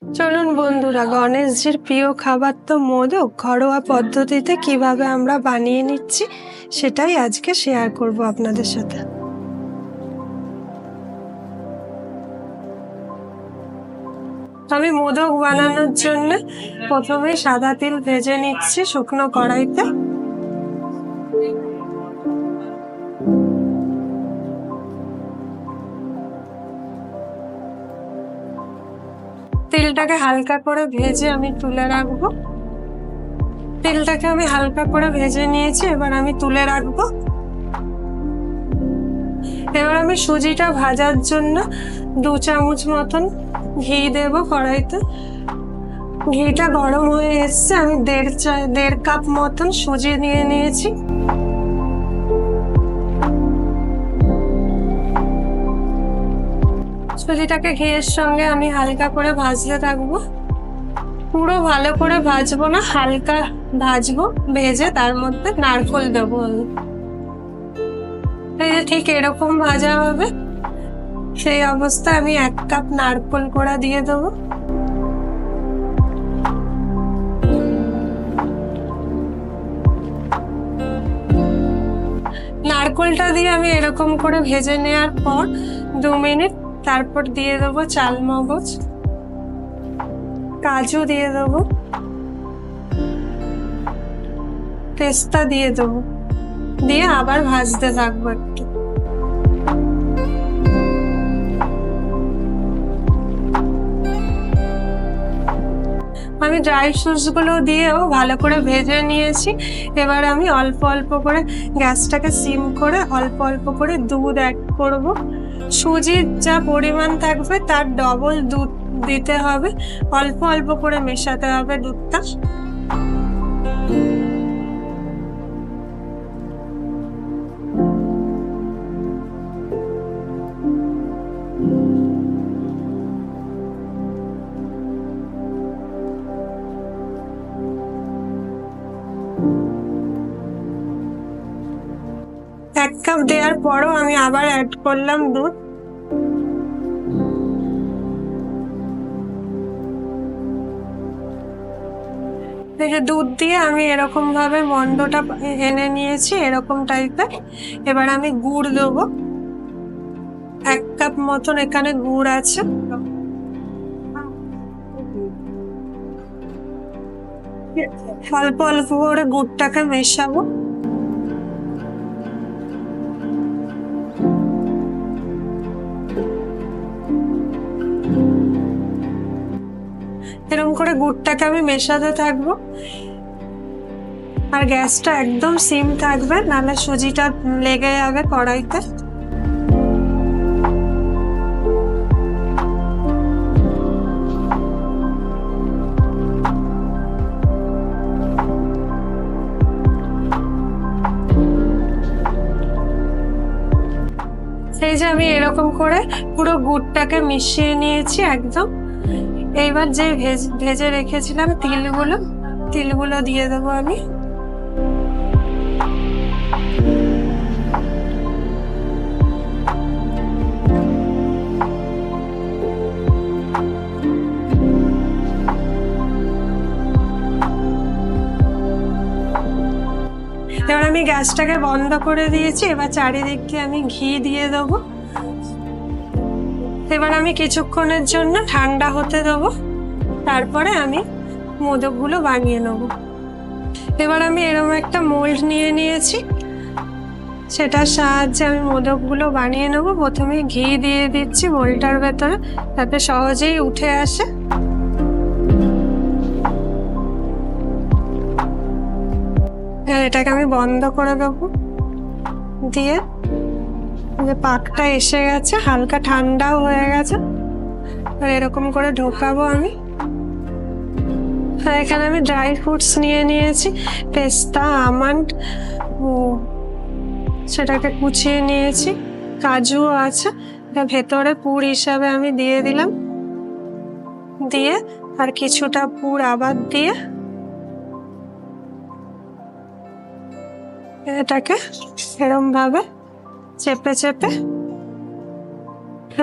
চলুন বন্ধুরা, গণেশজির প্রিয় খাবার তো মোদক ঘরোয়া পদ্ধতিতে কিভাবে আমরা বানিয়ে নিচ্ছি সেটাই আজকে শেয়ার করব আপনাদের সাথে। আমি মোদক বানানোর জন্য প্রথমে সাদা তিল ভেজে নিচ্ছি শুকনো কড়াইতে। তিলটাকে হালকা করে ভেজে আমি তুলে রাখবো। তিলটাকে আমি হালকা করে ভেজে নিয়েছি, এবার আমি তুলে রাখবো। এবার আমি সুজিটা ভাজার জন্য 2 চামচ মতন ঘি দেব কড়াইতে। ঘিটা গরম হয়ে এসছে, আমি 1.5 কাপ মতন সুজি নিয়ে নিয়েছি। সুজিটাকে ঘিয়ের সঙ্গে আমি হালকা করে ভাজতে থাকবো। পুরো ভালো করে ভাজবো না, হালকা ভাজবো। ভেজে তার মধ্যে নারকেল দেবো আমি। এই যে ঠিক এরকম ভাজা হবে, সেই অবস্থায় আমি 1 কাপ নারকেল কোড়া দিয়ে দেবো। নারকেলটা দিয়ে আমি এরকম করে ভেজে নেওয়ার পর 2 মিনিট তারপর দিয়ে দেবো চালমগজ, কাজু দিয়ে দেবো, পেস্তা দিয়ে দেবো, দিয়ে আবার ভাজতে থাকবো একটু। আমি ড্রাই ফ্রুটস গুলো দিয়েও ভালো করে ভেজে নিয়েছি। এবার আমি অল্প অল্প করে গ্যাসটাকে সিম করে অল্প অল্প করে দুধ অ্যাড করব। সুজির যা পরিমাণ থাকবে তার ডবল দুধ দিতে হবে। অল্প অল্প করে মেশাতে হবে দুধটা। এক কাপ দেওয়ার পরও আমি আবার অ্যাড করলাম দুধ। দুধ দিয়ে আমি এরকম ভাবে মন্ডটা এনে নিয়েছি, এরকম টাইপের। এবার আমি গুড় দেবো। 1 কাপ মতন এখানে গুড় আছে। অল্প অল্প করে গুড়টাকে মেশাবো। এরকম করে গুড়টাকে আমি মেশাতে থাকবো, আর গ্যাসটা একদম সিম থাকবে, নাহলে সুজিটা লেগে যাবে কড়াইতে। এই যে আমি এরকম করে পুরো গুড়টাকে মিশিয়ে নিয়েছি একদম। এইবার যে ভেজে রেখেছিলাম তিলগুলো দিয়ে দেবো আমি। এবার আমি গ্যাসটাকে বন্ধ করে দিয়েছি। এবার চারিদিক দিয়ে আমি ঘি দিয়ে দেবো। এবার আমি কিছুক্ষণের জন্য ঠান্ডা হতে দেবো, তারপরে আমি মোদকগুলো বানিয়ে নেবো। এবার আমি এরকম একটা মোল্ড নিয়ে নিয়েছি, সেটার সাহায্যে আমি মোদকগুলো বানিয়ে নেবো। প্রথমে ঘি দিয়ে দিচ্ছি মোল্ডটার ভেতরে, যাতে সহজেই উঠে আসে। এটাকে আমি বন্ধ করে দেবো। দিয়ে যে পাকটা এসে গেছে, হালকা ঠান্ডাও হয়ে গেছে, আর এরকম করে ঢোকাবো আমি। এখানে আমি ড্রাই ফ্রুটস নিয়ে নিয়েছি, পেস্তা, আমন্ড, সেটাকে কুচিয়ে নিয়েছি, কাজুও আছে। ভেতরে পুর হিসাবে আমি দিয়ে দিলাম, দিয়ে আর কিছুটা পুর আবার দিয়ে এটাকে এরকম ভাবে চেপে চেপে,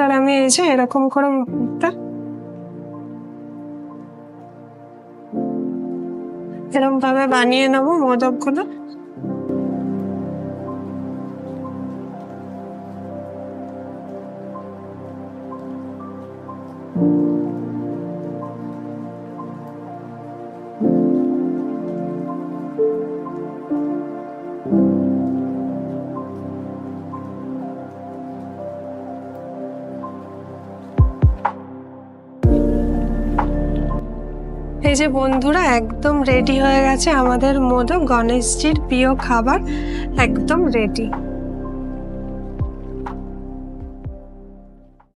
আর আমি এই যে এরকম করে মুখটা এরকম ভাবে বানিয়ে নেবো মোদকগুলো। এই যে বন্ধুরা, একদম রেডি হয়ে গেছে আমাদের মোদক, গণেশজির প্রিয় খাবার একদম রেডি।